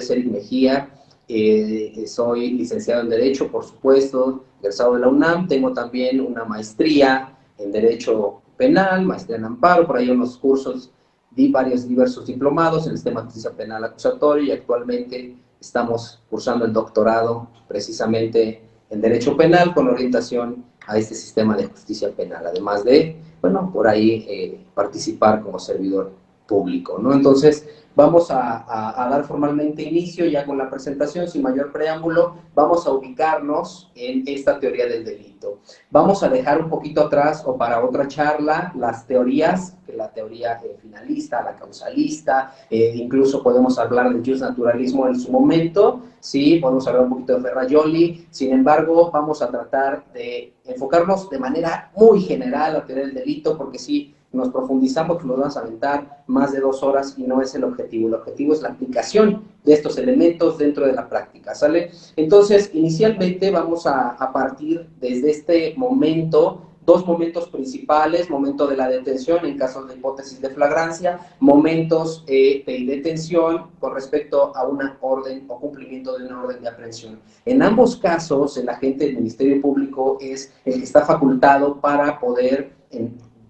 es Eric Mejía, soy licenciado en Derecho, por supuesto, egresado de la UNAM, tengo también una maestría en Derecho Penal, maestría en Amparo, por ahí unos cursos, di varios diversos diplomados en el sistema de justicia penal acusatorio y actualmente estamos cursando el doctorado precisamente en Derecho Penal con orientación a este sistema de justicia penal, además de, bueno, por ahí participar como servidor público, ¿no? Entonces, vamos a dar formalmente inicio ya con la presentación, sin mayor preámbulo, vamos a ubicarnos en esta teoría del delito. Vamos a dejar un poquito atrás, o para otra charla, las teorías, la teoría finalista, la causalista, incluso podemos hablar del justnaturalismo en su momento, sí, podemos hablar un poquito de Ferrajoli, sin embargo, vamos a tratar de enfocarnos de manera muy general a la teoría del delito, porque sí, nos profundizamos, nos vamos a aventar más de 2 horas y no es el objetivo. El objetivo es la aplicación de estos elementos dentro de la práctica, ¿sale? Entonces, inicialmente vamos a partir desde este momento, 2 momentos principales: momento de la detención en casos de hipótesis de flagrancia, momentos de detención con respecto a una orden o cumplimiento de una orden de aprehensión. En ambos casos, el agente del Ministerio Público es el que está facultado para poder,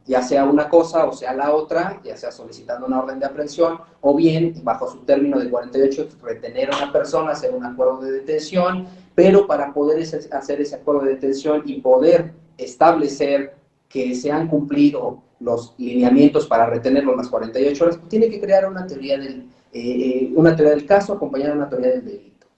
ya sea una cosa o sea la otra, ya sea solicitando una orden de aprehensión o bien, bajo su término de 48, retener a una persona, hacer un acuerdo de detención, pero para poder hacer ese acuerdo de detención y poder establecer que se han cumplido los lineamientos para retenerlo en las 48 horas, tiene que crear una teoría del caso acompañada de una teoría del delito.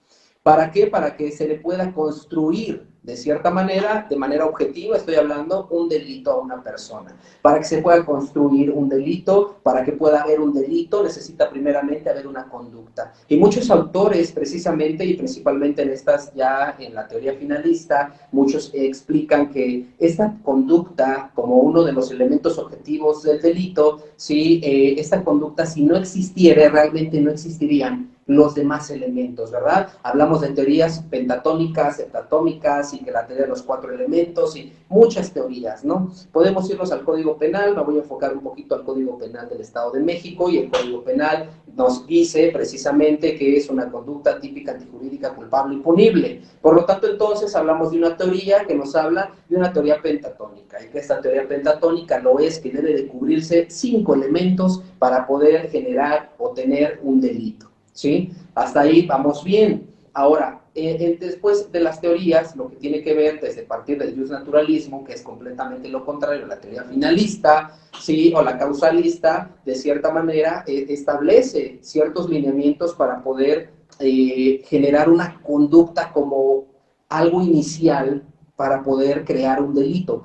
¿Para qué? Para que se le pueda construir de cierta manera, de manera objetiva, estoy hablando, un delito a una persona. Para que se pueda construir un delito, para que pueda haber un delito, necesita primeramente haber una conducta. Y muchos autores, precisamente, y principalmente en estas, ya en la teoría finalista, muchos explican que esta conducta, como uno de los elementos objetivos del delito, ¿sí? Esta conducta, si no existiera, realmente no existirían los demás elementos, ¿verdad? Hablamos de teorías pentatónicas, heptatónicas, y que la teoría de los 4 elementos, y muchas teorías, ¿no? Podemos irnos al Código Penal, me voy a enfocar un poquito al Código Penal del Estado de México, y el Código Penal nos dice precisamente que es una conducta típica antijurídica culpable y punible. Por lo tanto, entonces, hablamos de una teoría que nos habla de una teoría pentatónica, y que esta teoría pentatónica lo es que debe de cubrirse 5 elementos para poder generar o tener un delito. ¿Sí? Hasta ahí vamos bien. Ahora, después de las teorías, lo que tiene que ver desde partir del justnaturalismo, que es completamente lo contrario a la teoría finalista, ¿sí? O la causalista, de cierta manera, establece ciertos lineamientos para poder generar una conducta como algo inicial para poder crear un delito,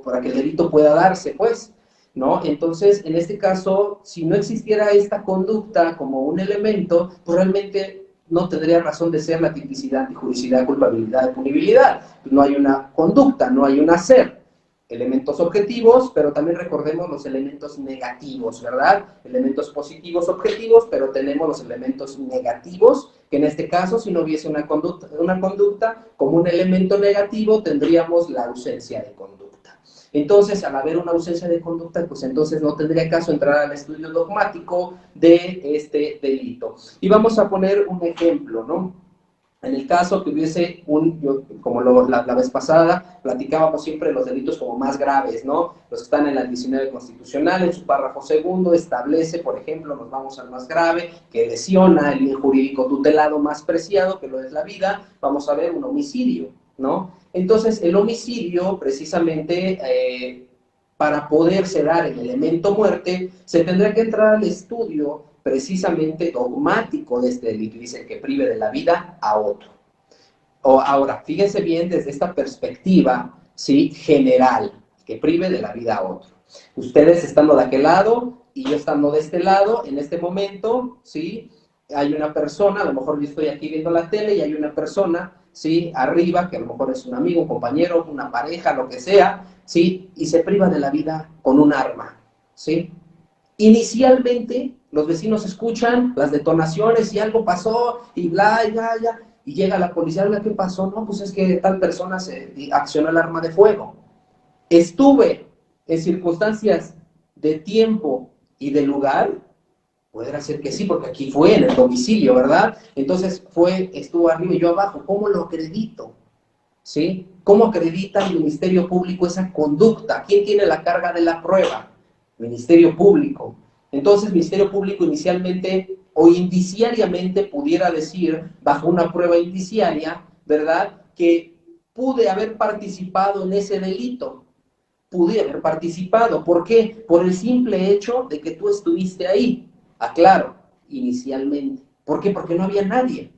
para que el delito pueda darse, pues, ¿no? Entonces, en este caso, si no existiera esta conducta como un elemento, pues realmente no tendría razón de ser la tipicidad, antijuricidad, culpabilidad, punibilidad. No hay una conducta, no hay un hacer. Elementos objetivos, pero también recordemos los elementos negativos, ¿verdad? Elementos positivos objetivos, pero tenemos los elementos negativos, que en este caso, si no hubiese una conducta como un elemento negativo, tendríamos la ausencia de conducta. Entonces, al haber una ausencia de conducta, pues entonces no tendría caso entrar al estudio dogmático de este delito. Y vamos a poner un ejemplo, ¿no? En el caso que hubiese como la vez pasada, platicábamos siempre los delitos como más graves, ¿no? Los que están en la 19 constitucional, en su párrafo segundo, establece, por ejemplo, nos vamos al más grave, que lesiona el bien jurídico tutelado más preciado, que lo es la vida. Vamos a ver un homicidio, ¿no? Entonces, el homicidio, precisamente, para poderse dar el elemento muerte, se tendrá que entrar al estudio precisamente dogmático de este delito, dice que prive de la vida a otro. Ahora, fíjense bien desde esta perspectiva, ¿sí? General, que prive de la vida a otro. Ustedes estando de aquel lado y yo estando de este lado, en este momento, ¿sí? Hay una persona, a lo mejor yo estoy aquí viendo la tele y hay una persona, ¿sí? Arriba, que a lo mejor es un amigo, un compañero, una pareja, lo que sea, ¿sí? Y se priva de la vida con un arma, ¿sí? Inicialmente, los vecinos escuchan las detonaciones y algo pasó y bla, ya, y llega la policía, ¿qué pasó? No, pues es que tal persona se accionó el arma de fuego. Estuve en circunstancias de tiempo y de lugar, Puede ser que sí, porque aquí fue en el domicilio, ¿verdad? Entonces estuvo arriba y yo abajo. ¿Cómo lo acredito? ¿Sí? ¿Cómo acredita el Ministerio Público esa conducta? ¿Quién tiene la carga de la prueba? Ministerio Público. Entonces, Ministerio Público inicialmente o indiciariamente pudiera decir, bajo una prueba indiciaria, ¿verdad?, que pude haber participado en ese delito. Pude haber participado. ¿Por qué? Por el simple hecho de que tú estuviste ahí. Aclaro, inicialmente. ¿Por qué? Porque no había nadie.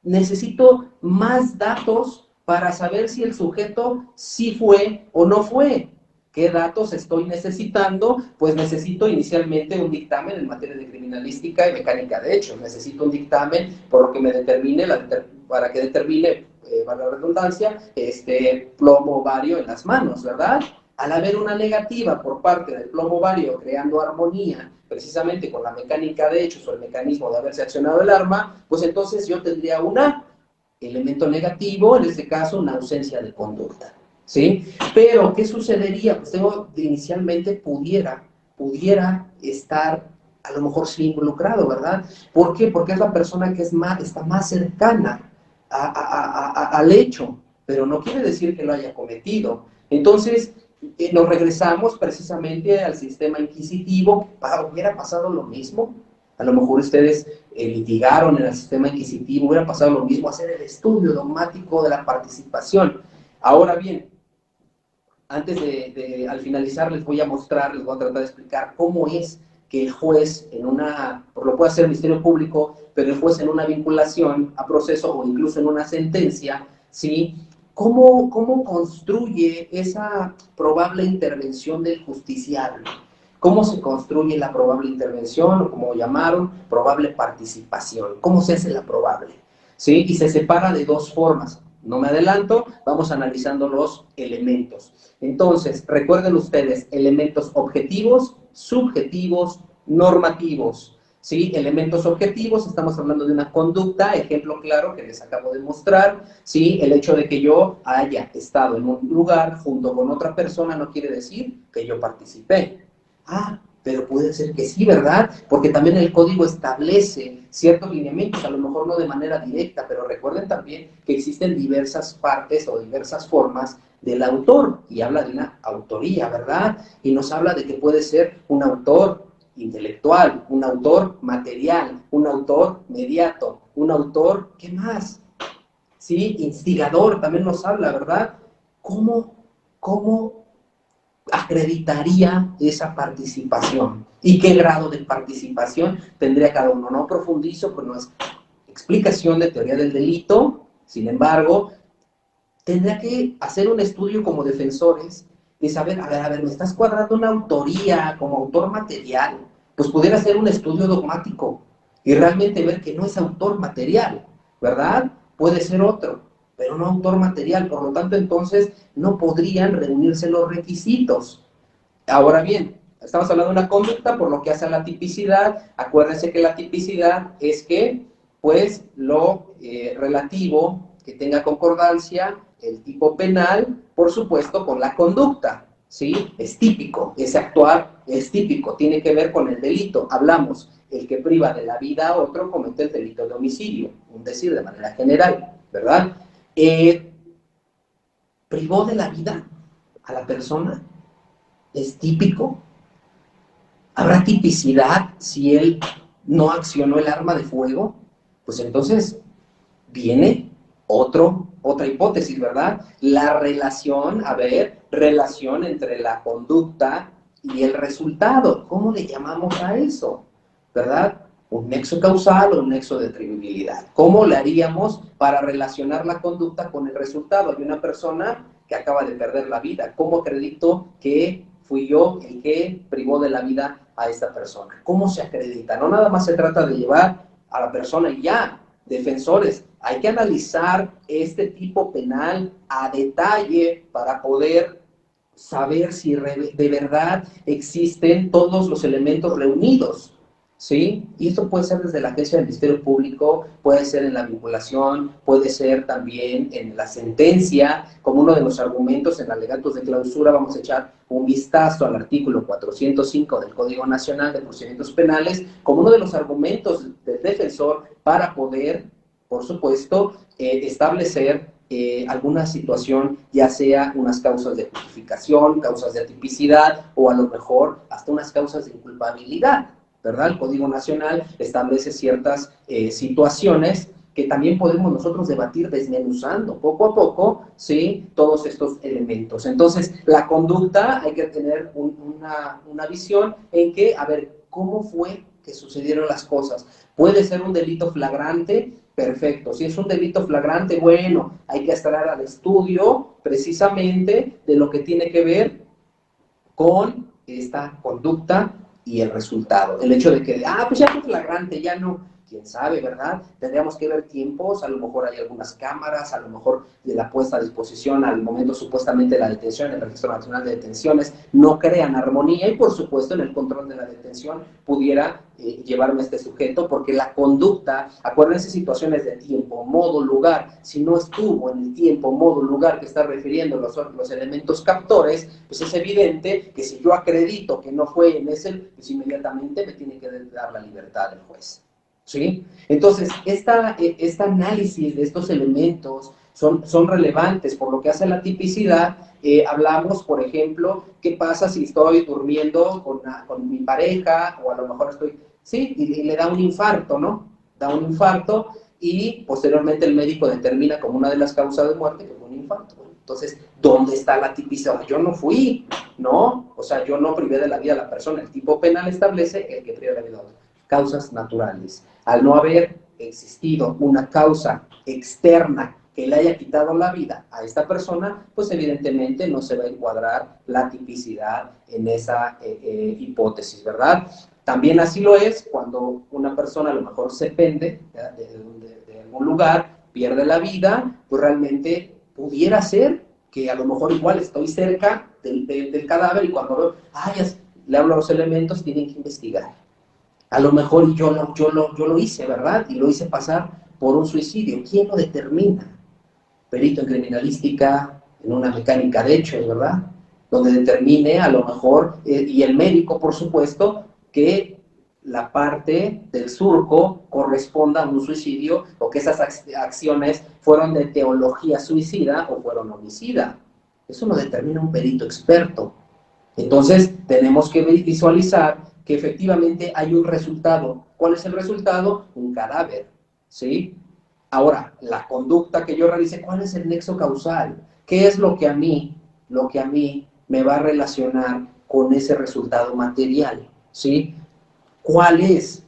Necesito más datos para saber si el sujeto sí fue o no fue. ¿Qué datos estoy necesitando? Pues necesito inicialmente un dictamen en materia de criminalística y mecánica de hechos. Necesito un dictamen por lo que me determine, para que determine, para la redundancia, plomo ovario en las manos, ¿verdad? Al haber una negativa por parte del plomo ovario creando armonía precisamente con la mecánica de hechos o el mecanismo de haberse accionado el arma, pues entonces yo tendría un elemento negativo, en este caso una ausencia de conducta, ¿sí? Pero, ¿qué sucedería? Pues inicialmente pudiera estar a lo mejor sí involucrado, ¿verdad? ¿Por qué? Porque es la persona que está más cercana al hecho, pero no quiere decir que lo haya cometido. Entonces, nos regresamos precisamente al sistema inquisitivo. ¿Hubiera pasado lo mismo? A lo mejor ustedes litigaron en el sistema inquisitivo, hubiera pasado lo mismo, hacer el estudio dogmático de la participación. Ahora bien, antes al finalizar les voy a tratar de explicar cómo es que el juez lo puede hacer el Ministerio Público, pero el juez en una vinculación a proceso o incluso en una sentencia, ¿sí? ¿Cómo construye esa probable intervención del justiciable? ¿Cómo se construye la probable intervención, o como llamaron, probable participación? ¿Cómo se hace la probable? ¿Sí? Y se separa de dos formas. No me adelanto, vamos analizando los elementos. Entonces, recuerden ustedes, elementos objetivos, subjetivos, normativos. ¿Sí? Elementos objetivos, estamos hablando de una conducta, ejemplo claro que les acabo de mostrar, ¿sí? El hecho de que yo haya estado en un lugar junto con otra persona no quiere decir que yo participé. Pero puede ser que sí, ¿verdad? Porque también el código establece ciertos lineamientos, a lo mejor no de manera directa, pero recuerden también que existen diversas partes o diversas formas del autor, y habla de una autoría, ¿verdad? Y nos habla de que puede ser un autor intelectual, un autor material, un autor mediato, un autor, ¿qué más? Sí, instigador, también nos habla, ¿verdad? ¿Cómo acreditaría esa participación? ¿Y qué grado de participación tendría cada uno? No profundizo, pues no es explicación de teoría del delito, sin embargo, tendría que hacer un estudio como defensores y saber, a ver, me estás cuadrando una autoría como autor material, pues pudiera hacer un estudio dogmático y realmente ver que no es autor material, ¿verdad? Puede ser otro, pero no autor material, por lo tanto entonces no podrían reunirse los requisitos. Ahora bien, estamos hablando de una conducta por lo que hace a la tipicidad. Acuérdense que la tipicidad es que, pues, lo relativo, que tenga concordancia, el tipo penal, por supuesto, con la conducta, ¿sí? Es típico, ese actuar es típico, tiene que ver con el delito. Hablamos, el que priva de la vida a otro comete el delito de homicidio, un decir de manera general, ¿verdad? ¿Privó de la vida a la persona? ¿Es típico? ¿Habrá tipicidad si él no accionó el arma de fuego? Pues entonces viene otra hipótesis, ¿verdad? La relación, relación entre la conducta y el resultado. ¿Cómo le llamamos a eso? ¿Verdad? Un nexo causal o un nexo de atribuibilidad. ¿Cómo le haríamos para relacionar la conducta con el resultado? Hay una persona que acaba de perder la vida. ¿Cómo acredito que fui yo el que privó de la vida a esta persona? ¿Cómo se acredita? No nada más se trata de llevar a la persona y ya. Defensores, hay que analizar este tipo penal a detalle para poder saber si de verdad existen todos los elementos reunidos, ¿sí? Y esto puede ser desde la agencia del Ministerio Público, puede ser en la vinculación, puede ser también en la sentencia, como uno de los argumentos en alegatos de clausura. Vamos a echar un vistazo al artículo 405 del Código Nacional de Procedimientos Penales, como uno de los argumentos del defensor para poder, por supuesto, establecer alguna situación, ya sea unas causas de justificación, causas de atipicidad, o a lo mejor hasta unas causas de inculpabilidad, ¿verdad? El Código Nacional establece ciertas situaciones que también podemos nosotros debatir desmenuzando poco a poco, ¿sí? Todos estos elementos. Entonces, la conducta, hay que tener una visión en que, a ver, ¿cómo fue que sucedieron las cosas? Puede ser un delito flagrante, perfecto. Si es un delito flagrante, bueno, hay que estar al estudio precisamente de lo que tiene que ver con esta conducta y el resultado. El hecho de que, pues ya fue flagrante, ya no, quién sabe, ¿verdad? Tendríamos que ver tiempos, a lo mejor hay algunas cámaras, a lo mejor de la puesta a disposición al momento supuestamente de la detención, el Registro Nacional de Detenciones, no crean armonía y por supuesto en el control de la detención pudiera llevarme a este sujeto, porque la conducta, acuérdense situaciones de tiempo, modo, lugar, si no estuvo en el tiempo, modo, lugar que está refiriendo los elementos captores, pues es evidente que si yo acredito que no fue en ese, pues inmediatamente me tiene que dar la libertad el juez. ¿Sí? Entonces, este análisis de estos elementos son relevantes por lo que hace a la tipicidad. Hablamos, por ejemplo, qué pasa si estoy durmiendo con mi pareja, o a lo mejor estoy, sí, y le da un infarto, ¿no? Da un infarto y posteriormente el médico determina como una de las causas de muerte que fue un infarto. Entonces, ¿dónde está la tipicidad? Yo no fui, ¿no? O sea, yo no privé de la vida a la persona. El tipo penal establece el que priva de la vida a otro. Causas naturales. Al no haber existido una causa externa que le haya quitado la vida a esta persona, pues evidentemente no se va a encuadrar la tipicidad en esa hipótesis, ¿verdad? También así lo es cuando una persona a lo mejor se pende de algún lugar, pierde la vida, pues realmente pudiera ser que a lo mejor igual estoy cerca del cadáver y cuando veo, le hablo a los elementos, tienen que investigar. A lo mejor yo lo hice, ¿verdad? Y lo hice pasar por un suicidio. ¿Quién lo determina? Perito en criminalística, en una mecánica de hechos, ¿verdad? Donde determine a lo mejor, y el médico, por supuesto, que la parte del surco corresponda a un suicidio o que esas acciones fueron de teología suicida o fueron homicida. Eso lo determina un perito experto. Entonces, tenemos que visualizar que efectivamente hay un resultado. ¿Cuál es el resultado? Un cadáver, ¿sí? Ahora, la conducta que yo realice, ¿cuál es el nexo causal? ¿Qué es lo que a mí me va a relacionar con ese resultado material? ¿Sí? ¿Cuál es?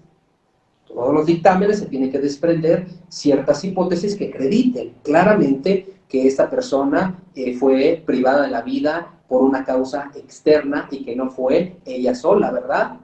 Todos los dictámenes se tienen que desprender ciertas hipótesis que acrediten claramente que esta persona fue privada de la vida por una causa externa y que no fue ella sola, ¿verdad?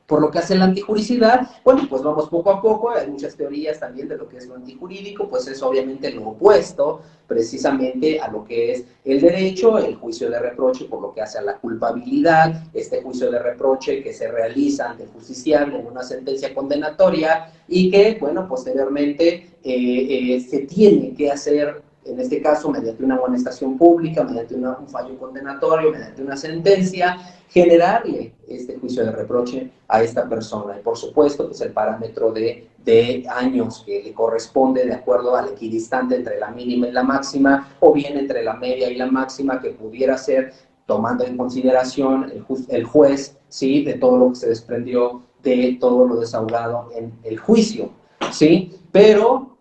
Por lo que hace la antijuricidad, bueno, pues vamos poco a poco, hay muchas teorías también de lo que es lo antijurídico, pues es obviamente lo opuesto precisamente a lo que es el derecho, el juicio de reproche por lo que hace a la culpabilidad, este juicio de reproche que se realiza ante el justiciable en una sentencia condenatoria y que, bueno, posteriormente se tiene que hacer, en este caso, mediante una amonestación pública, mediante un fallo condenatorio, mediante una sentencia, generarle este juicio de reproche a esta persona. Y por supuesto, pues el parámetro de años que le corresponde de acuerdo al equidistante entre la mínima y la máxima, o bien entre la media y la máxima, que pudiera ser tomando en consideración el juez, ¿sí? De todo lo que se desprendió de todo lo desahogado en el juicio, ¿sí? Pero,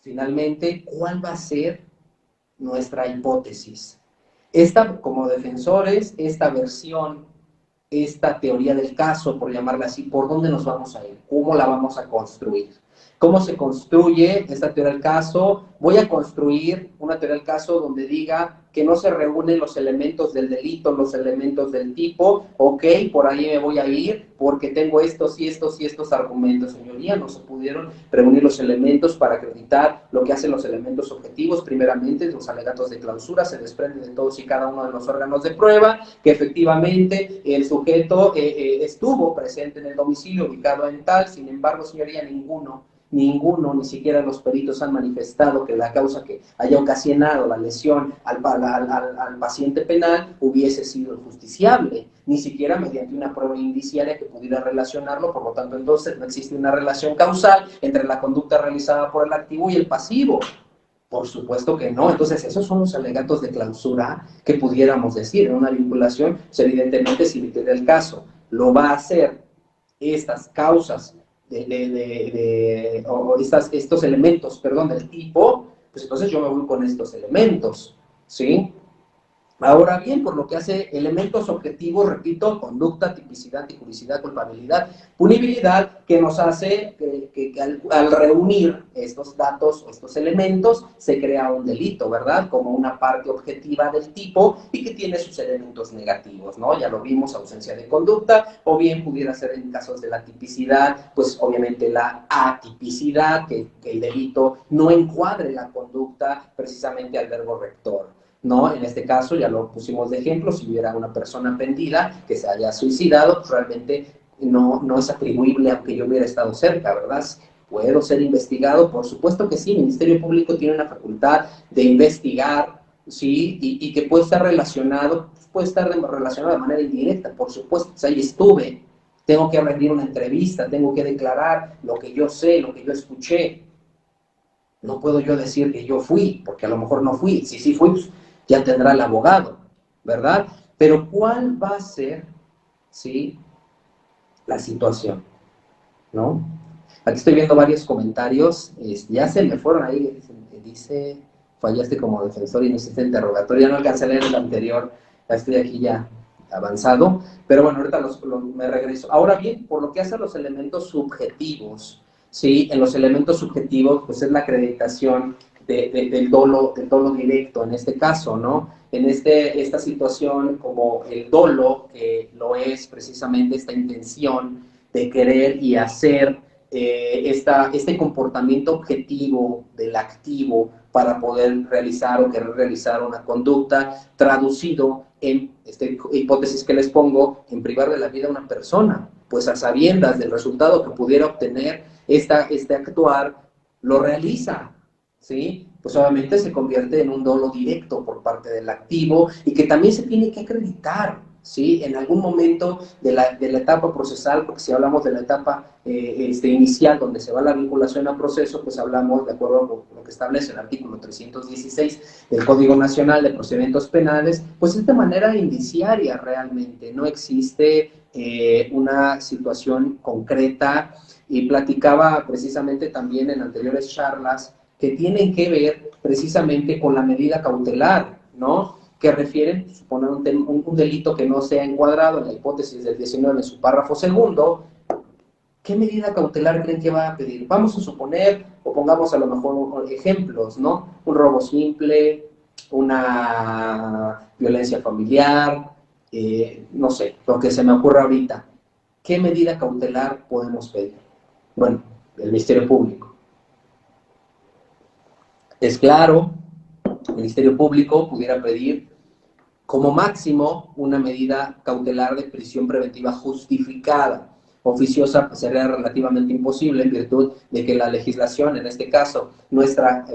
finalmente, ¿cuál va a ser nuestra hipótesis? Como defensores, esta versión, esta teoría del caso, por llamarla así, ¿por dónde nos vamos a ir? ¿Cómo la vamos a construir? ¿Cómo se construye esta teoría del caso? Voy a construir una teoría del caso donde diga, que no se reúnen los elementos del delito, los elementos del tipo, ok, por ahí me voy a ir porque tengo estos y estos y estos argumentos. Señoría, no se pudieron reunir los elementos para acreditar lo que hacen los elementos objetivos. Primeramente, los alegatos de clausura se desprenden de todos y cada uno de los órganos de prueba, que efectivamente el sujeto estuvo presente en el domicilio ubicado en tal. Sin embargo, señoría, ninguno, ni siquiera los peritos han manifestado que la causa que haya ocasionado la lesión al paciente penal hubiese sido justiciable, ni siquiera mediante una prueba indiciaria que pudiera relacionarlo. Por lo tanto, entonces no existe una relación causal entre la conducta realizada por el activo y el pasivo. Por supuesto que no. Entonces, esos son los alegatos de clausura que pudiéramos decir en una vinculación. Pues evidentemente, si el caso lo va a hacer estas causas o estos elementos, perdón, del tipo, pues entonces yo me voy con estos elementos, ¿sí? Ahora bien, por lo que hace elementos objetivos, repito, conducta, tipicidad, tipicidad, culpabilidad, punibilidad, que nos hace que al reunir estos datos, estos elementos, se crea un delito, ¿verdad? Como una parte objetiva del tipo y que tiene sus elementos negativos, ¿no? Ya lo vimos, ausencia de conducta, o bien pudiera ser en casos de la tipicidad, pues obviamente la atipicidad, que el delito no encuadre la conducta precisamente al verbo rector. ¿No? En este caso, ya lo pusimos de ejemplo, si hubiera una persona pendida que se haya suicidado, pues realmente no es atribuible aunque yo hubiera estado cerca, ¿verdad? ¿Puedo ser investigado? Por supuesto que sí, el Ministerio Público tiene una facultad de investigar, ¿sí? Y que puede estar relacionado de manera indirecta, por supuesto, pues ahí estuve, tengo que rendir una entrevista, tengo que declarar lo que yo sé, lo que yo escuché. No puedo yo decir que yo fui, porque a lo mejor no fui. Si sí fui, pues ya tendrá el abogado, ¿verdad? Pero ¿cuál va a ser, sí, la situación, ¿no? Aquí estoy viendo varios comentarios, ya se me fueron ahí, dice, fallaste como defensor y no hiciste interrogatorio, ya no alcancé a leer el anterior, ya estoy aquí ya avanzado, pero bueno, ahorita me regreso. Ahora bien, por lo que hace a los elementos subjetivos, ¿sí? En los elementos subjetivos, pues es la acreditación del dolo directo, en este caso, ¿no? En esta situación, como el dolo, que lo es precisamente esta intención de querer y hacer este comportamiento objetivo del activo para poder realizar o querer realizar una conducta, traducido en esta hipótesis que les pongo, en privar de la vida a una persona, pues a sabiendas del resultado que pudiera obtener este actuar, lo realiza, ¿sí? Pues obviamente se convierte en un dolo directo por parte del activo y que también se tiene que acreditar, ¿sí? En algún momento de la etapa procesal, porque si hablamos de la etapa inicial, donde se va la vinculación a proceso, pues hablamos, de acuerdo con lo que establece el artículo 316 del Código Nacional de Procedimientos Penales, pues es de manera indiciaria realmente, no existe una situación concreta, y platicaba precisamente también en anteriores charlas que tienen que ver precisamente con la medida cautelar, ¿no? Que refieren, suponer un delito que no sea encuadrado en la hipótesis del 19 en su párrafo segundo. ¿Qué medida cautelar creen que va a pedir? Vamos a suponer, o pongamos a lo mejor ejemplos, ¿no? Un robo simple, una violencia familiar, no sé, lo que se me ocurra ahorita. ¿Qué medida cautelar podemos pedir? Bueno, el Ministerio Público. Es claro, el Ministerio Público pudiera pedir como máximo una medida cautelar de prisión preventiva justificada. Oficiosa pues, sería relativamente imposible en virtud de que la legislación, en este caso nuestra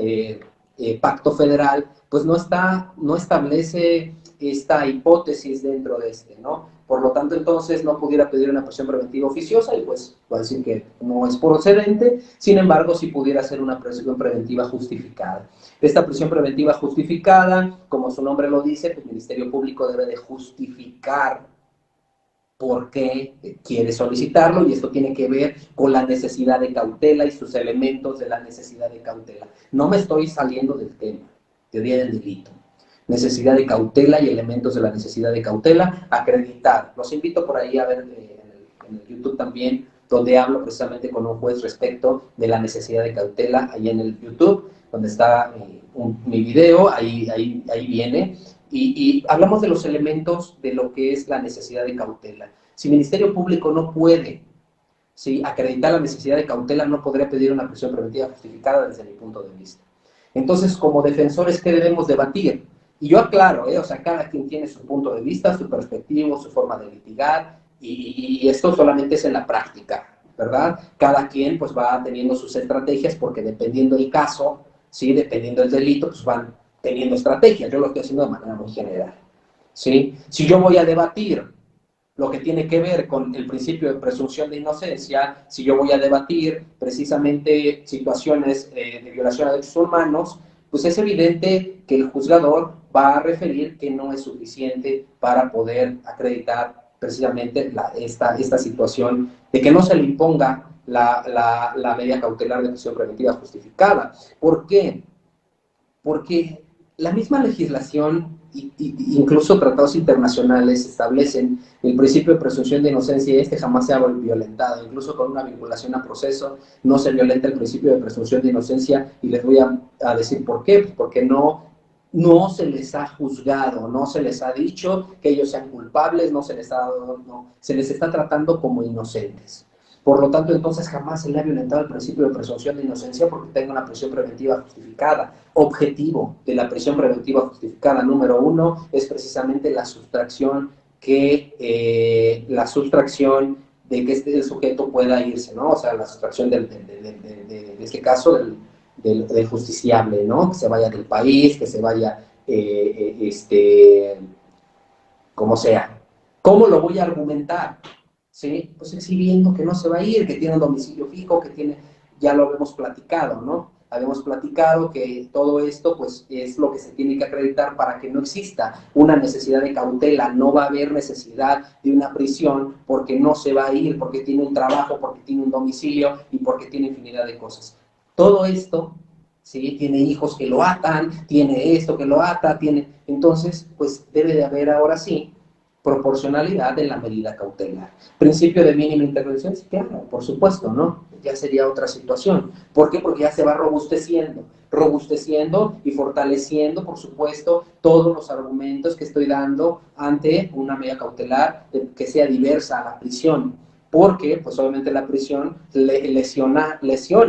pacto federal, pues no establece esta hipótesis dentro de ¿no? Por lo tanto, entonces no pudiera pedir una prisión preventiva oficiosa y pues va a decir que no es procedente, sin embargo, sí pudiera ser una prisión preventiva justificada. Esta prisión preventiva justificada, como su nombre lo dice, pues el Ministerio Público debe de justificar por qué quiere solicitarlo y esto tiene que ver con la necesidad de cautela y sus elementos de la necesidad de cautela. No me estoy saliendo del tema, teoría del delito. Necesidad de cautela y elementos de la necesidad de cautela, acreditar. Los invito por ahí a ver en el YouTube también, donde hablo precisamente con un juez respecto de la necesidad de cautela, ahí en el YouTube. donde está mi video, ahí viene, y hablamos de los elementos de lo que es la necesidad de cautela. Si el Ministerio Público no puede, ¿sí?, acreditar la necesidad de cautela, no podría pedir una prisión preventiva justificada desde mi punto de vista. Entonces, como defensores, ¿qué debemos debatir? Y yo aclaro, o sea, cada quien tiene su punto de vista, su perspectiva, su forma de litigar, y esto solamente es en la práctica, ¿verdad? Cada quien pues va teniendo sus estrategias porque dependiendo del caso, ¿sí?, dependiendo del delito, pues van teniendo estrategias. Yo lo estoy haciendo de manera muy general, ¿sí? Si yo voy a debatir lo que tiene que ver con el principio de presunción de inocencia, si yo voy a debatir precisamente situaciones de violación a derechos humanos, pues es evidente que el juzgador va a referir que no es suficiente para poder acreditar precisamente esta situación de que no se le imponga la medida cautelar de prisión preventiva justificada. ¿Por qué? Porque la misma legislación, incluso tratados internacionales, establecen el principio de presunción de inocencia y este jamás se ha violentado. Incluso con una vinculación a proceso no se violenta el principio de presunción de inocencia, y les voy a decir por qué. Pues porque no se les ha juzgado, no se les ha dicho que ellos sean culpables, no se les ha dado, no, se les está tratando como inocentes. Por lo tanto, entonces jamás se le ha violentado el principio de presunción de inocencia porque tenga una prisión preventiva justificada. Objetivo de la prisión preventiva justificada número 1 es precisamente la sustracción de que el sujeto pueda irse, ¿no? O sea, la sustracción de este caso del justiciable, ¿no? Que se vaya del país, que se vaya, como sea. ¿Cómo lo voy a argumentar? ¿Sí? Pues exhibiendo que no se va a ir, que tiene un domicilio fijo, que tiene, ya lo habíamos platicado, ¿no? Habíamos platicado que todo esto, pues, es lo que se tiene que acreditar para que no exista una necesidad de cautela. No va a haber necesidad de una prisión porque no se va a ir, porque tiene un trabajo, porque tiene un domicilio y porque tiene infinidad de cosas. Todo esto, ¿sí?, tiene hijos que lo atan, tiene esto que lo ata, tiene... Entonces, pues, debe de haber ahora sí proporcionalidad en la medida cautelar. Principio de mínima intervención, sí, claro, por supuesto, ¿no? Ya sería otra situación. ¿Por qué? Porque ya se va robusteciendo y fortaleciendo, por supuesto, todos los argumentos que estoy dando ante una medida cautelar que sea diversa a la prisión. Porque, pues obviamente la prisión lesiona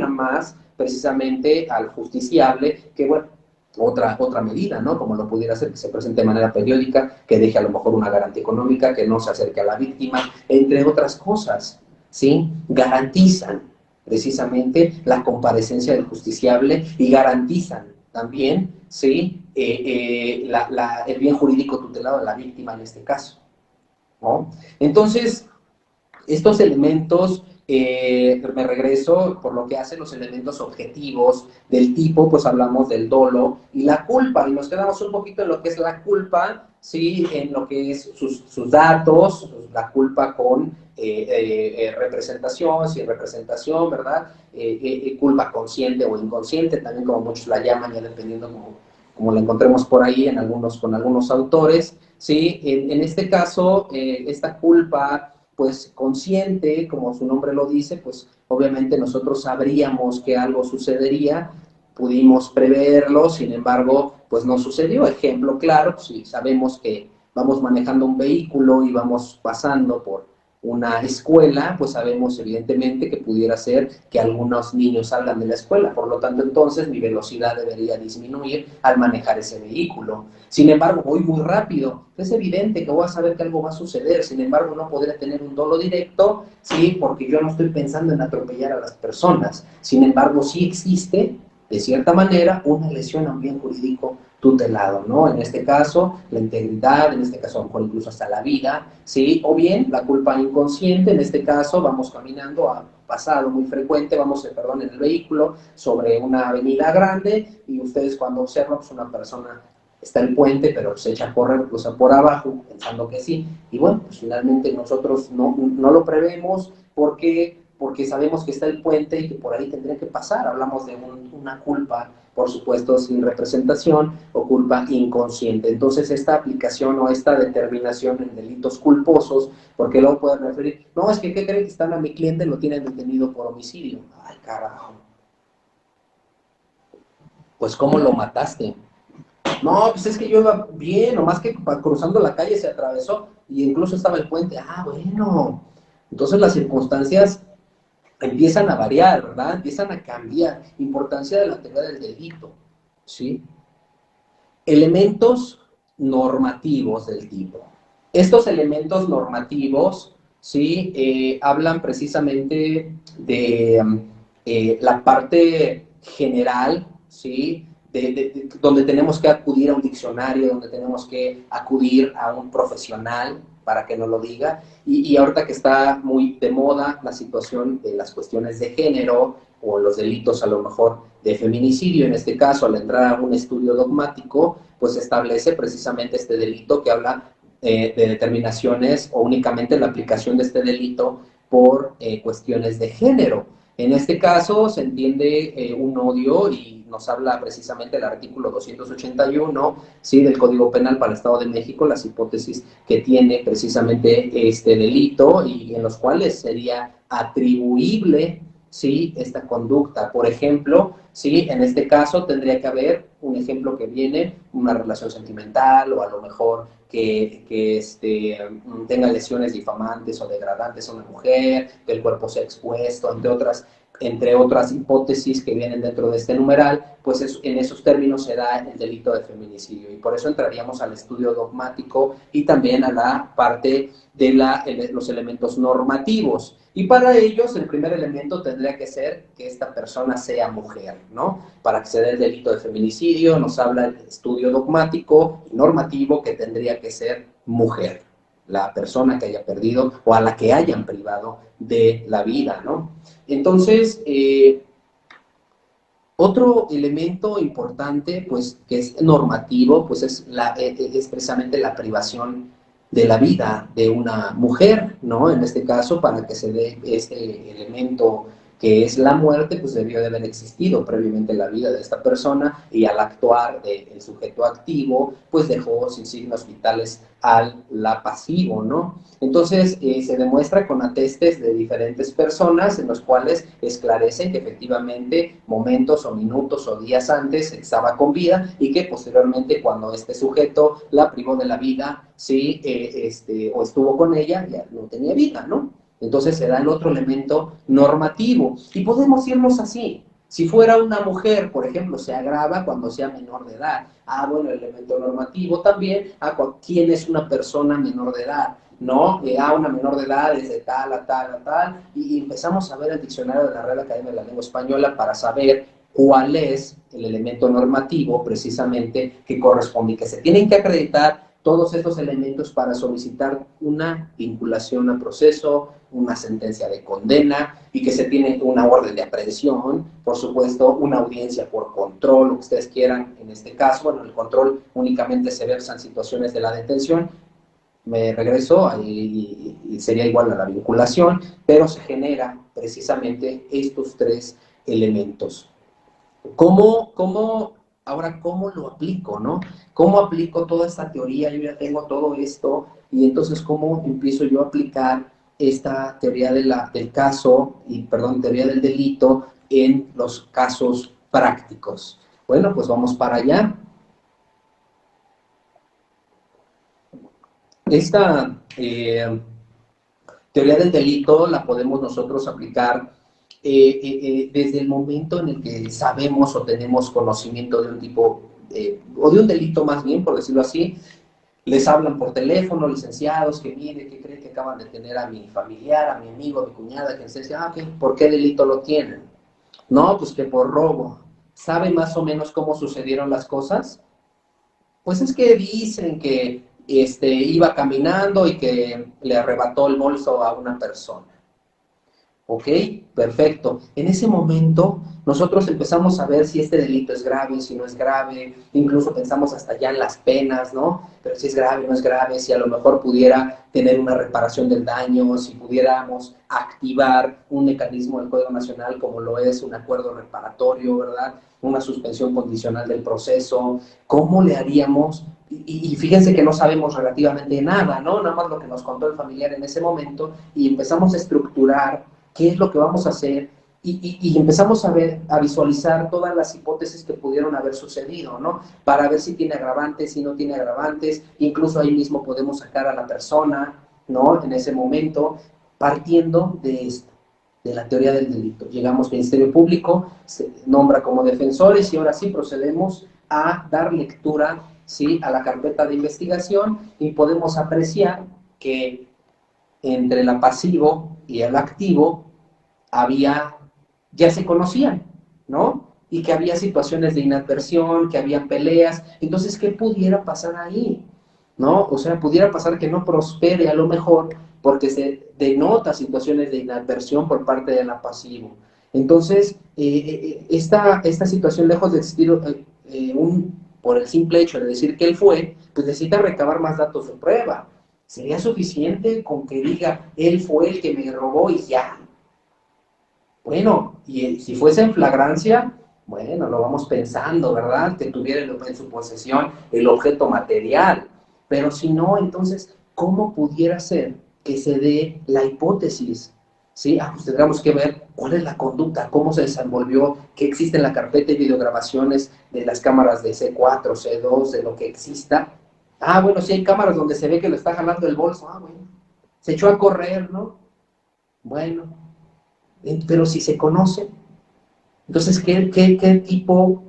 más precisamente al justiciable, que bueno, otra medida, ¿no? Como lo pudiera ser que se presente de manera periódica, que deje a lo mejor una garantía económica, que no se acerque a la víctima, entre otras cosas, ¿sí? Garantizan precisamente la comparecencia del justiciable y garantizan también, ¿sí?, el bien jurídico tutelado de la víctima en este caso, ¿no? Entonces, estos elementos, me regreso por lo que hacen los elementos objetivos del tipo, pues hablamos del dolo y la culpa, y nos quedamos un poquito en lo que es la culpa, ¿sí?, en lo que es sus datos, la culpa con representación, sin representación, ¿verdad? Culpa consciente o inconsciente, también como muchos la llaman, ya dependiendo como la encontremos por ahí con algunos autores, ¿sí? En este caso, esta culpa pues consciente, como su nombre lo dice, pues obviamente nosotros sabríamos que algo sucedería, pudimos preverlo, sin embargo, pues no sucedió. Ejemplo claro, si sabemos que vamos manejando un vehículo y vamos pasando por una escuela, pues sabemos evidentemente que pudiera ser que algunos niños salgan de la escuela, por lo tanto entonces mi velocidad debería disminuir al manejar ese vehículo. Sin embargo, voy muy rápido, es evidente que voy a saber que algo va a suceder, sin embargo no podré tener un dolo directo, ¿sí?, porque yo no estoy pensando en atropellar a las personas. Sin embargo, sí existe, de cierta manera, una lesión a un bien jurídico tutelado, ¿no? En este caso, la integridad, en este caso, a lo mejor incluso hasta la vida, ¿sí? O bien, la culpa inconsciente, en este caso, vamos caminando a pasado muy frecuente, en el vehículo sobre una avenida grande y ustedes cuando observan, pues una persona está el puente, pero se echa a correr por abajo, pensando que sí, y bueno, pues finalmente nosotros no lo prevemos porque sabemos que está el puente y que por ahí tendría que pasar. Hablamos de una culpa, por supuesto, sin representación o culpa inconsciente. Entonces, esta aplicación o esta determinación en delitos culposos, porque luego pueden referir, no, es que, ¿qué creen? Que están a mi cliente, lo tienen detenido por homicidio. Ay, carajo. Pues, ¿cómo lo mataste? No, pues es que yo iba bien, nomás que cruzando la calle se atravesó y incluso estaba el puente. Ah, bueno. Entonces las circunstancias empiezan a variar, ¿verdad? Empiezan a cambiar. Importancia de la teoría del delito, ¿sí? Elementos normativos del tipo. Estos elementos normativos, ¿sí? Hablan precisamente de la parte general, ¿sí? Donde tenemos que acudir a un diccionario, donde tenemos que acudir a un profesional para que nos lo diga, y ahorita que está muy de moda la situación de las cuestiones de género o los delitos a lo mejor de feminicidio, en este caso al entrar a un estudio dogmático, pues establece precisamente este delito que habla de determinaciones o únicamente la aplicación de este delito por cuestiones de género. En este caso se entiende un odio y nos habla precisamente el artículo 281, ¿sí?, del Código Penal para el Estado de México, las hipótesis que tiene precisamente este delito y en los cuales sería atribuible, ¿sí?, esta conducta. Por ejemplo, ¿sí?, en este caso tendría que haber un ejemplo que viene, una relación sentimental o a lo mejor que tenga lesiones difamantes o degradantes a una mujer, que el cuerpo sea expuesto, entre otras hipótesis que vienen dentro de este numeral, pues en esos términos se da el delito de feminicidio. Y por eso entraríamos al estudio dogmático y también a la parte de los elementos normativos. Y para ellos, el primer elemento tendría que ser que esta persona sea mujer, ¿no? Para que se dé el delito de feminicidio, nos habla el estudio dogmático y normativo que tendría que ser mujer, la persona que haya perdido o a la que hayan privado de la vida, ¿no? Entonces, otro elemento importante, pues, que es normativo, pues es precisamente la privación de la vida de una mujer, ¿no? En este caso, para que se dé este elemento que es la muerte, pues debió de haber existido previamente la vida de esta persona y al actuar del sujeto activo, pues dejó sin signos vitales al la pasivo, ¿no? Entonces, se demuestra con atestes de diferentes personas en los cuales esclarecen que efectivamente momentos o minutos o días antes estaba con vida y que posteriormente cuando este sujeto la privó de la vida, sí, o estuvo con ella, ya no tenía vida, ¿no? Entonces se da el otro elemento normativo y podemos irnos así. Si fuera una mujer, por ejemplo, se agrava cuando sea menor de edad. Ah, bueno, el elemento normativo también, quién es una persona menor de edad, ¿no? Una menor de edad es de tal a tal a tal, y empezamos a ver el diccionario de la Real Academia de la Lengua Española para saber cuál es el elemento normativo precisamente que corresponde y que se tienen que acreditar todos estos elementos para solicitar una vinculación a proceso, una sentencia de condena y que se tiene una orden de aprehensión, por supuesto, una audiencia por control, lo que ustedes quieran en este caso. Bueno, el control únicamente se versa en situaciones de la detención, me regreso y sería igual a la vinculación, pero se genera precisamente estos tres elementos. Ahora, ¿cómo lo aplico, no? ¿Cómo aplico toda esta teoría? Yo ya tengo todo esto, y entonces, ¿cómo empiezo yo a aplicar esta teoría del caso, teoría del delito en los casos prácticos? Bueno, pues vamos para allá. Esta teoría del delito la podemos nosotros aplicar desde el momento en el que sabemos o tenemos conocimiento de un tipo, o de un delito más bien, por decirlo así. Les hablan por teléfono, licenciados, que mire, que creen que acaban de tener a mi familiar, a mi amigo, a mi cuñada, que se dice, okay, ¿por qué delito lo tienen? No, pues que por robo. ¿Sabe más o menos cómo sucedieron las cosas? Pues es que dicen que iba caminando y que le arrebató el bolso a una persona. ¿Ok? Perfecto. En ese momento nosotros empezamos a ver si este delito es grave, si no es grave, incluso pensamos hasta ya en las penas, ¿no? Pero si es grave, no es grave, si a lo mejor pudiera tener una reparación del daño, si pudiéramos activar un mecanismo del Código Nacional como lo es un acuerdo reparatorio, ¿verdad? Una suspensión condicional del proceso, ¿cómo le haríamos? Y fíjense que no sabemos relativamente nada, ¿no? Nada más lo que nos contó el familiar en ese momento y empezamos a estructurar qué es lo que vamos a hacer y empezamos a ver, a visualizar todas las hipótesis que pudieron haber sucedido, ¿no? Para ver si tiene agravantes, si no tiene agravantes, incluso ahí mismo podemos sacar a la persona, ¿no? En ese momento, partiendo de esto, de la teoría del delito. Llegamos al Ministerio Público, se nombra como defensores y ahora sí procedemos a dar lectura, ¿sí?, a la carpeta de investigación y podemos apreciar que entre el pasivo y el activo había, ya se conocían, ¿no? Y que había situaciones de inadversión, que había peleas. Entonces, ¿qué pudiera pasar ahí? ¿No? O sea, pudiera pasar que no prospere a lo mejor porque se denota situaciones de inadversión por parte del pasivo. Entonces, esta situación, lejos de existir por el simple hecho de decir que él fue, pues necesita recabar más datos de prueba. ¿Sería suficiente con que diga, él fue el que me robó y ya? Bueno, y si fuese en flagrancia, bueno, lo vamos pensando, ¿verdad? Que tuviera en su posesión el objeto material. Pero si no, entonces, ¿cómo pudiera ser que se dé la hipótesis? ¿Sí? Ah, pues tendríamos que ver cuál es la conducta, cómo se desenvolvió, qué existe en la carpeta de videograbaciones de las cámaras de C4, C2, de lo que exista. Ah, bueno, sí hay cámaras donde se ve que lo está jalando el bolso. Ah, bueno, se echó a correr, ¿no? Bueno, pero si se conoce, entonces, ¿qué tipo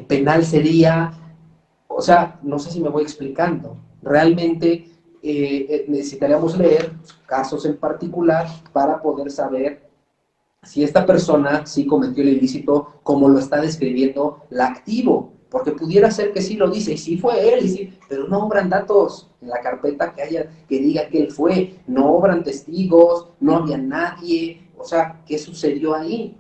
penal sería? O sea, no sé si me voy explicando. Realmente necesitaríamos leer casos en particular para poder saber si esta persona sí cometió el ilícito como lo está describiendo la activo, porque pudiera ser que sí lo dice, y sí fue él, y sí, pero no obran datos en la carpeta que diga que él fue, no obran testigos, no había nadie, o sea, ¿qué sucedió ahí?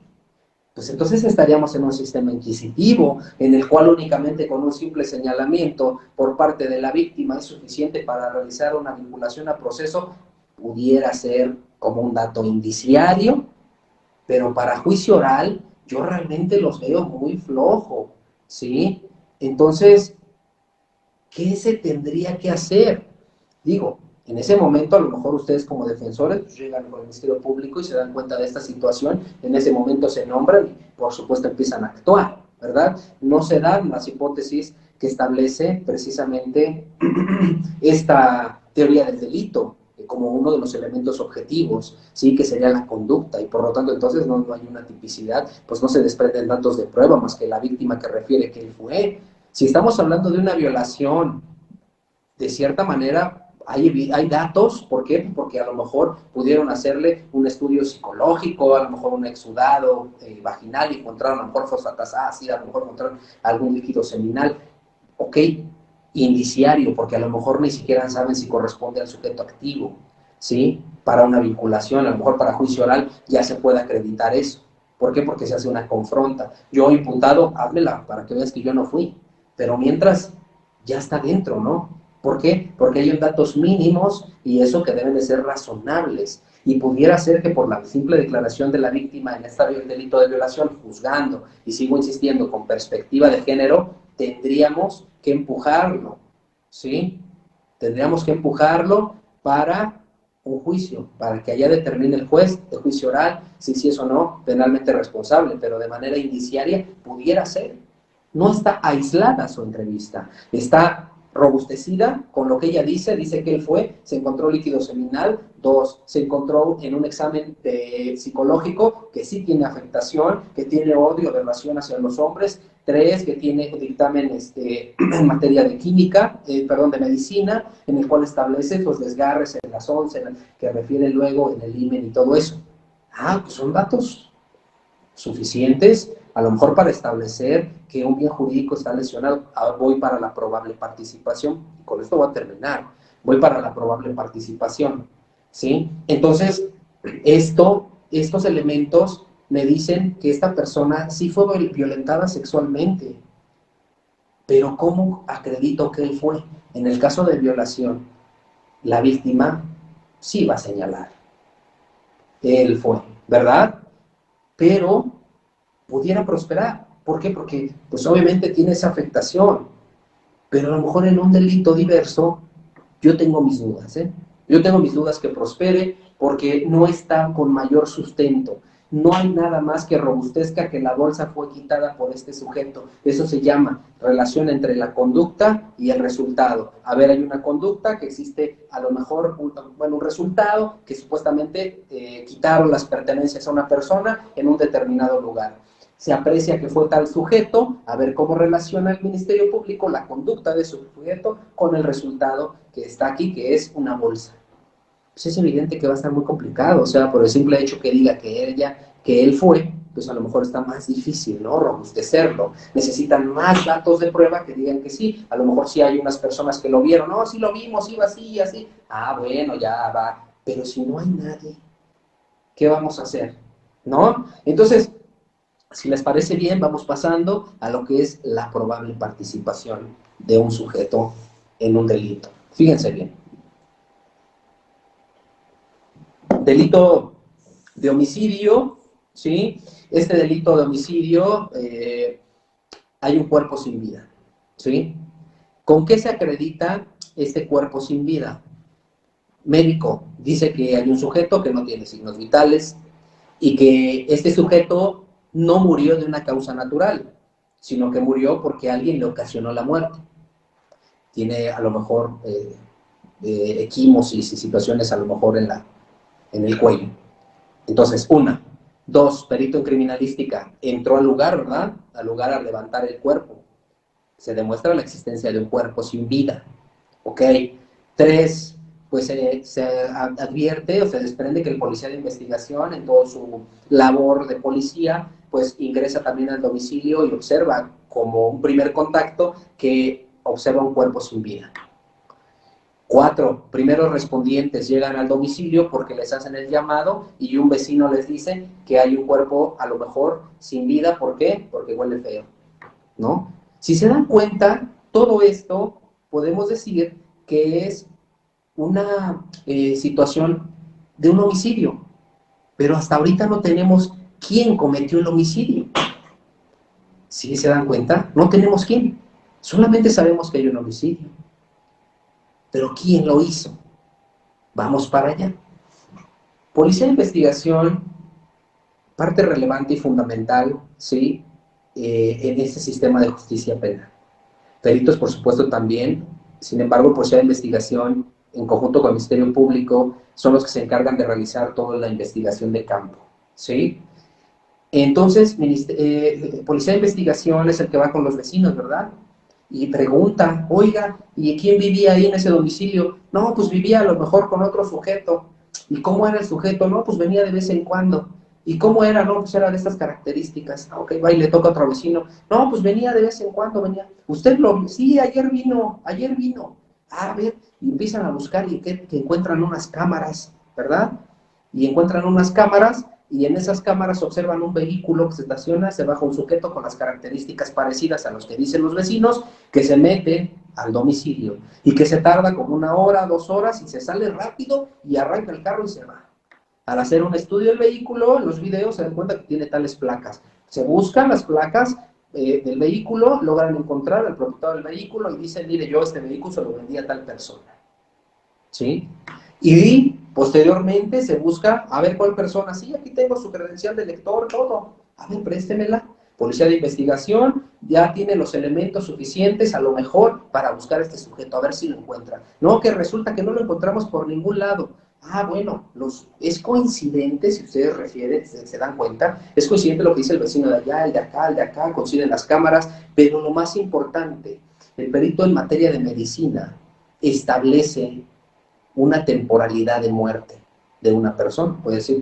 Pues entonces estaríamos en un sistema inquisitivo, en el cual únicamente con un simple señalamiento por parte de la víctima es suficiente para realizar una vinculación a proceso, pudiera ser como un dato indiciario, pero para juicio oral yo realmente los veo muy flojo, ¿sí? Entonces, ¿qué se tendría que hacer? Digo, en ese momento a lo mejor ustedes como defensores pues, llegan con el Ministerio Público y se dan cuenta de esta situación, en ese momento se nombran y por supuesto empiezan a actuar, ¿verdad? No se dan las hipótesis que establece precisamente esta teoría del delito como uno de los elementos objetivos, sí, que sería la conducta, y por lo tanto entonces no hay una tipicidad, pues no se desprenden datos de prueba más que la víctima que refiere que él fue. Si estamos hablando de una violación, de cierta manera hay datos, ¿por qué? Porque a lo mejor pudieron hacerle un estudio psicológico, a lo mejor un exudado vaginal y encontraron a lo mejor fosfatas ácidas, a lo mejor encontraron algún líquido seminal, ok, indiciario, porque a lo mejor ni siquiera saben si corresponde al sujeto activo, ¿sí? Para una vinculación, a lo mejor para juicio oral ya se puede acreditar eso. ¿Por qué? Porque se hace una confronta. Yo imputado, házmela para que veas que yo no fui, pero mientras ya está dentro, ¿no? ¿Por qué? Porque hay datos mínimos y eso que deben de ser razonables. Y pudiera ser que por la simple declaración de la víctima en este delito de violación, juzgando, y sigo insistiendo, con perspectiva de género, tendríamos que empujarlo, ¿sí? Tendríamos que empujarlo para un juicio, para que allá determine el juez de juicio oral si sí es o no penalmente responsable, pero de manera indiciaria pudiera ser. No está aislada su entrevista, está robustecida con lo que ella dice que él fue, se encontró líquido seminal, 2, se encontró en un examen psicológico que sí tiene afectación, que tiene odio, relación hacia los hombres, 3, que tiene dictamen en materia de química, de medicina, en el cual establece los desgarres en las 11, que refiere luego en el himen y todo eso. Ah, pues son datos suficientes, a lo mejor para establecer que un bien jurídico está lesionado. Ahora voy para la probable participación, y con esto voy a terminar, voy para la probable participación, ¿sí? Entonces, estos elementos me dicen que esta persona sí fue violentada sexualmente, pero ¿cómo acredito que él fue? En el caso de violación, la víctima sí va a señalar, él fue, ¿verdad? Pero pudiera prosperar. ¿Por qué? Porque pues obviamente tiene esa afectación, pero a lo mejor en un delito diverso yo tengo mis dudas, ¿eh? Yo tengo mis dudas que prospere porque no está con mayor sustento. no hay nada más que robustezca que la bolsa fue quitada por este sujeto. Eso se llama relación entre la conducta y el resultado. A ver, hay una conducta que existe, a lo mejor, un resultado que supuestamente quitaron las pertenencias a una persona en un determinado lugar. Se aprecia que fue tal sujeto, a ver cómo relaciona el Ministerio Público la conducta de su sujeto con el resultado que está aquí, que es una bolsa. Pues es evidente que va a estar muy complicado, o sea, por el simple hecho que diga que él fue, pues a lo mejor está más difícil, ¿no? Robustecerlo. Necesitan más datos de prueba que digan que sí. A lo mejor sí hay unas personas que lo vieron, no, sí lo vimos, iba así y así. Ah, bueno, ya va. Pero si no hay nadie, ¿qué vamos a hacer? ¿No? Entonces, si les parece bien, vamos pasando a lo que es la probable participación de un sujeto en un delito. Fíjense bien. Delito de homicidio, ¿sí? Este delito de homicidio, hay un cuerpo sin vida, ¿sí? ¿Con qué se acredita este cuerpo sin vida? Médico dice que hay un sujeto que no tiene signos vitales y que este sujeto no murió de una causa natural, sino que murió porque alguien le ocasionó la muerte. Tiene a lo mejor equimosis y situaciones a lo mejor en el cuello. Entonces, una. Dos, perito en criminalística entró al lugar, ¿verdad? Al lugar a levantar el cuerpo. Se demuestra la existencia de un cuerpo sin vida. ¿Ok? Tres, pues se advierte o se desprende que el policía de investigación, en toda su labor de policía, pues ingresa también al domicilio y observa como un primer contacto que observa un cuerpo sin vida. Cuatro, primeros respondientes llegan al domicilio porque les hacen el llamado y un vecino les dice que hay un cuerpo a lo mejor sin vida. ¿Por qué? Porque huele feo, ¿no? Si se dan cuenta, todo esto podemos decir que es una situación de un homicidio, pero hasta ahorita no tenemos quién cometió el homicidio. ¿Sí se dan cuenta? No tenemos quién. Solamente sabemos que hay un homicidio. Pero ¿quién lo hizo? Vamos para allá. Policía de investigación, parte relevante y fundamental, ¿sí? En este sistema de justicia penal. Peritos, por supuesto, también. Sin embargo, Policía de investigación, en conjunto con el Ministerio Público, son los que se encargan de realizar toda la investigación de campo, ¿sí? Entonces, Policía de investigación es el que va con los vecinos, ¿verdad? Y pregunta, oiga, ¿y quién vivía ahí en ese domicilio? No, pues vivía a lo mejor con otro sujeto. ¿Y cómo era el sujeto? No, pues venía de vez en cuando. ¿Y cómo era? No, pues era de estas características. Ah, ok, va y le toca a otro vecino. No, pues venía de vez en cuando, venía. ¿Usted lo vio? Sí, ayer vino, ayer vino. Ah, a ver, y empiezan a buscar y que encuentran unas cámaras, ¿verdad? Y encuentran unas cámaras y en esas cámaras observan un vehículo que se estaciona, se baja un sujeto con las características parecidas a los que dicen los vecinos, que se mete al domicilio y que se tarda como 1 hora, 2 horas y se sale rápido y arranca el carro y se va. Al hacer un estudio del vehículo, en los videos se dan cuenta que tiene tales placas. Se buscan las placas del vehículo, logran encontrar al propietario del vehículo y dicen, mire, yo este vehículo se lo vendí a tal persona. ¿Sí? Y posteriormente se busca a ver cuál persona, sí, aquí tengo su credencial de lector, todo, a ver, préstemela. Policía de investigación ya tiene los elementos suficientes a lo mejor para buscar a este sujeto, a ver si lo encuentra. No, que resulta que no lo encontramos por ningún lado. Ah, bueno, es coincidente, si ustedes refieren, se dan cuenta, es coincidente lo que dice el vecino de allá, el de acá, coinciden las cámaras, pero lo más importante, el perito en materia de medicina establece una temporalidad de muerte de una persona. Puede decir,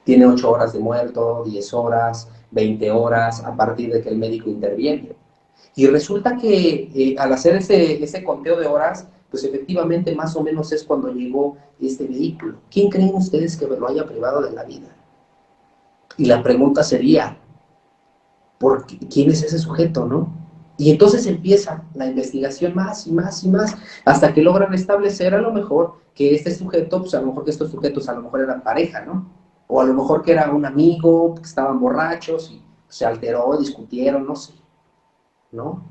tiene 8 horas de muerto, 10 horas, 20 horas, a partir de que el médico interviene. Y resulta que al hacer ese conteo de horas, pues efectivamente más o menos es cuando llegó este vehículo. ¿Quién creen ustedes que lo haya privado de la vida? Y la pregunta sería, ¿quién es ese sujeto, no? Y entonces empieza la investigación más y más y más, hasta que logran establecer a lo mejor que este sujeto, pues a lo mejor que estos sujetos a lo mejor eran pareja, ¿no? O a lo mejor que era un amigo, que estaban borrachos y se alteró, discutieron, no sé, ¿no?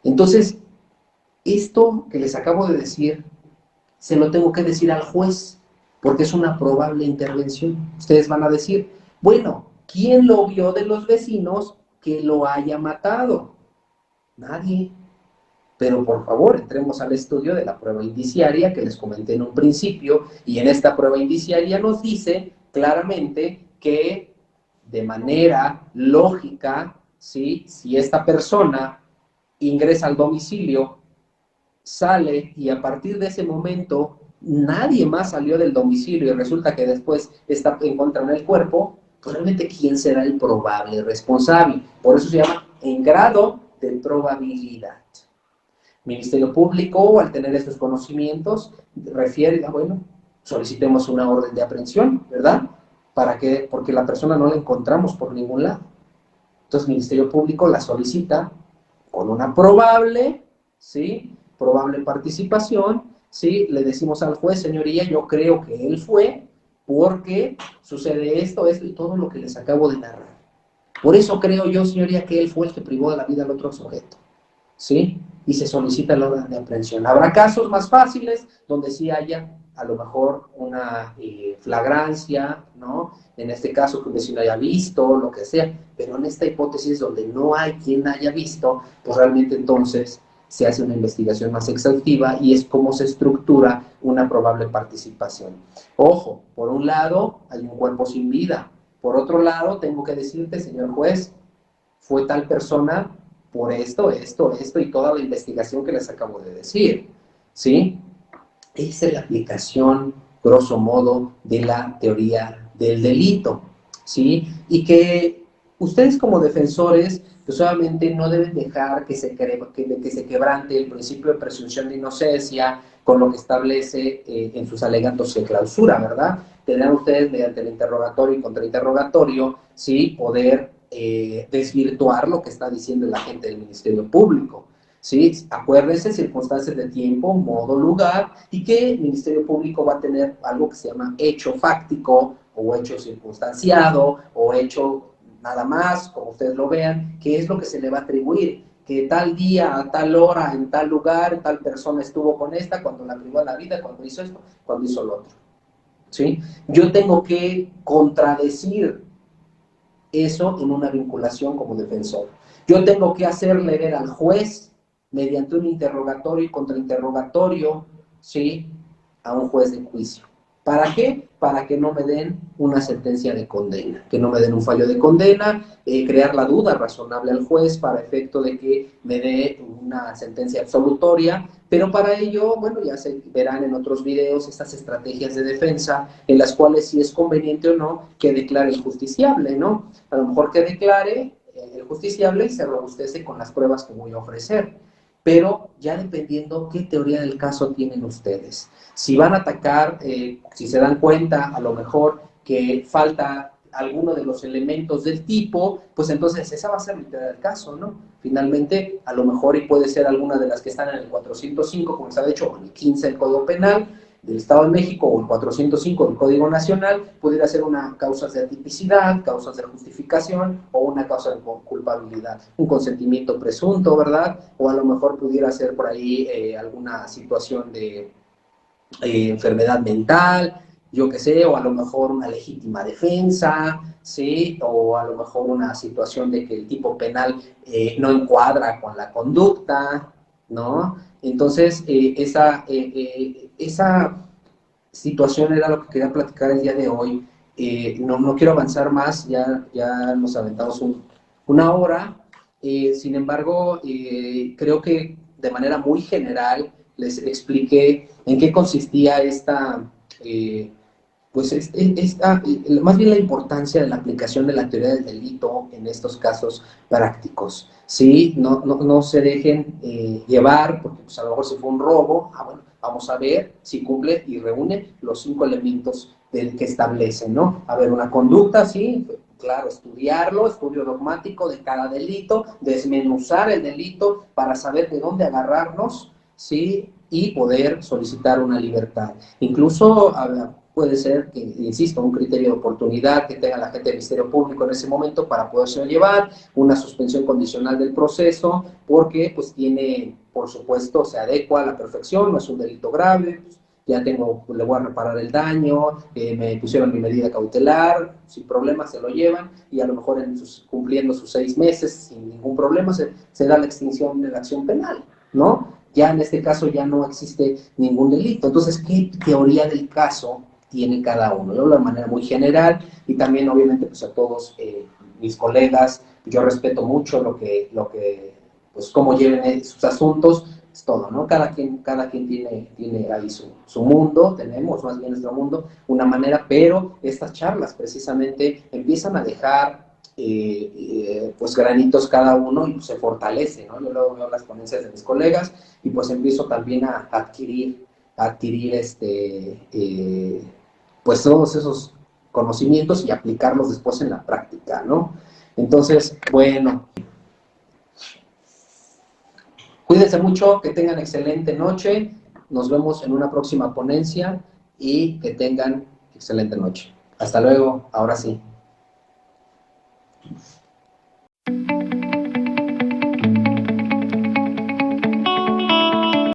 Entonces, esto que les acabo de decir, se lo tengo que decir al juez, porque es una probable intervención. Ustedes van a decir, bueno, ¿Quién lo vio de los vecinos que lo haya matado? Nadie. Pero por favor, entremos al estudio de la prueba indiciaria que les comenté en un principio, y en esta prueba indiciaria nos dice claramente que de manera lógica, ¿sí? Si esta persona ingresa al domicilio, sale y a partir de ese momento nadie más salió del domicilio y resulta que después encuentran el cuerpo, pues realmente ¿quién será el probable responsable? Por eso se llama en grado de probabilidad. Ministerio Público, al tener estos conocimientos, refiere, bueno, solicitemos una orden de aprehensión, ¿verdad? ¿Para qué? Porque la persona no la encontramos por ningún lado. Entonces, el Ministerio Público la solicita con una probable, ¿sí? Probable participación, ¿sí? Le decimos al juez, señoría, yo creo que él fue porque sucede esto, esto y todo lo que les acabo de narrar. Por eso creo yo, señoría, que él fue el que privó de la vida al otro sujeto. ¿Sí? Y se solicita la orden de aprehensión. Habrá casos más fáciles donde sí haya a lo mejor una flagrancia, ¿no? En este caso que un vecino haya visto, lo que sea, pero en esta hipótesis donde no hay quien haya visto, pues realmente entonces se hace una investigación más exhaustiva y es cómo se estructura una probable participación. Ojo, por un lado hay un cuerpo sin vida, por otro lado tengo que decirte, señor juez, fue tal persona por esto, esto, esto y toda la investigación que les acabo de decir, ¿sí? Esa es la aplicación, grosso modo, de la teoría del delito, ¿sí? Y que ustedes como defensores, pues obviamente no deben dejar que se quebrante el principio de presunción de inocencia con lo que establece en sus alegatos de clausura, ¿verdad? Tendrán ustedes mediante el interrogatorio y contrainterrogatorio, ¿sí? Poder desvirtuar lo que está diciendo el agente del Ministerio Público. ¿Sí? Acuérdense, circunstancias de tiempo, modo, lugar, y que el Ministerio Público va a tener algo que se llama hecho fáctico, o hecho circunstanciado, o hecho nada más, como ustedes lo vean, que es lo que se le va a atribuir, que tal día, a tal hora, en tal lugar, tal persona estuvo con esta, cuando la privó de la vida, cuando hizo esto, cuando hizo lo otro. ¿Sí? Yo tengo que contradecir eso en una vinculación como defensor. Yo tengo que hacerle ver al juez, mediante un interrogatorio y contrainterrogatorio, ¿sí? A un juez de juicio. ¿Para qué? Para que no me den una sentencia de condena, que no me den un fallo de condena, crear la duda razonable al juez para efecto de que me dé una sentencia absolutoria, pero para ello, bueno, ya se verán en otros videos estas estrategias de defensa en las cuales si es conveniente o no que declare el justiciable, ¿no? A lo mejor que declare el justiciable y se robustece con las pruebas que voy a ofrecer, pero ya dependiendo qué teoría del caso tienen ustedes. Si van a atacar, si se dan cuenta a lo mejor que falta alguno de los elementos del tipo, pues entonces esa va a ser mi teoría del caso, ¿no? Finalmente, a lo mejor y puede ser alguna de las que están en el 405, como se ha dicho, o en el 15 del Código Penal del Estado de México o el 405 del Código Nacional, pudiera ser una causa de atipicidad, causas de justificación o una causa de culpabilidad, un consentimiento presunto, ¿verdad? O a lo mejor pudiera ser por ahí alguna situación de enfermedad mental, yo qué sé, o a lo mejor una legítima defensa, ¿sí? O a lo mejor una situación de que el tipo penal no encuadra con la conducta, ¿no? Entonces, esa situación era lo que quería platicar el día de hoy. No quiero avanzar más, ya nos aventamos una hora. Sin embargo, creo que de manera muy general les expliqué en qué consistía más bien la importancia de la aplicación de la teoría del delito en estos casos prácticos. ¿Sí? No se dejen llevar, porque pues, a lo mejor si fue un robo, bueno, vamos a ver si cumple y reúne los 5 elementos que establecen, ¿no? A ver, una conducta, sí, claro, estudio dogmático de cada delito, desmenuzar el delito para saber de dónde agarrarnos, ¿sí? Y poder solicitar una libertad. Incluso puede ser que, insisto, un criterio de oportunidad que tenga la gente del Ministerio Público en ese momento para poderse llevar, una suspensión condicional del proceso, porque pues tiene, por supuesto, se adecua a la perfección, no es un delito grave, pues, ya tengo, le voy a reparar el daño, me pusieron mi medida cautelar, sin problema se lo llevan, y a lo mejor cumpliendo sus 6 meses, sin ningún problema, se da la extinción de la acción penal, ¿no? Ya en este caso ya no existe ningún delito. Entonces, ¿qué teoría del caso tiene cada uno? Yo hablo de manera muy general, y también obviamente pues a todos mis colegas, yo respeto mucho pues cómo lleven sus asuntos, es todo, ¿no? Cada quien tiene ahí su mundo, tenemos más bien nuestro mundo, una manera, pero estas charlas precisamente empiezan a dejar pues granitos cada uno, y pues, se fortalece, ¿no? Yo luego veo las ponencias de mis colegas y pues empiezo también a adquirir pues todos esos conocimientos y aplicarlos después en la práctica, ¿no? Entonces, bueno, cuídense mucho, que tengan excelente noche, nos vemos en una próxima ponencia y que tengan excelente noche. Hasta luego, ahora sí.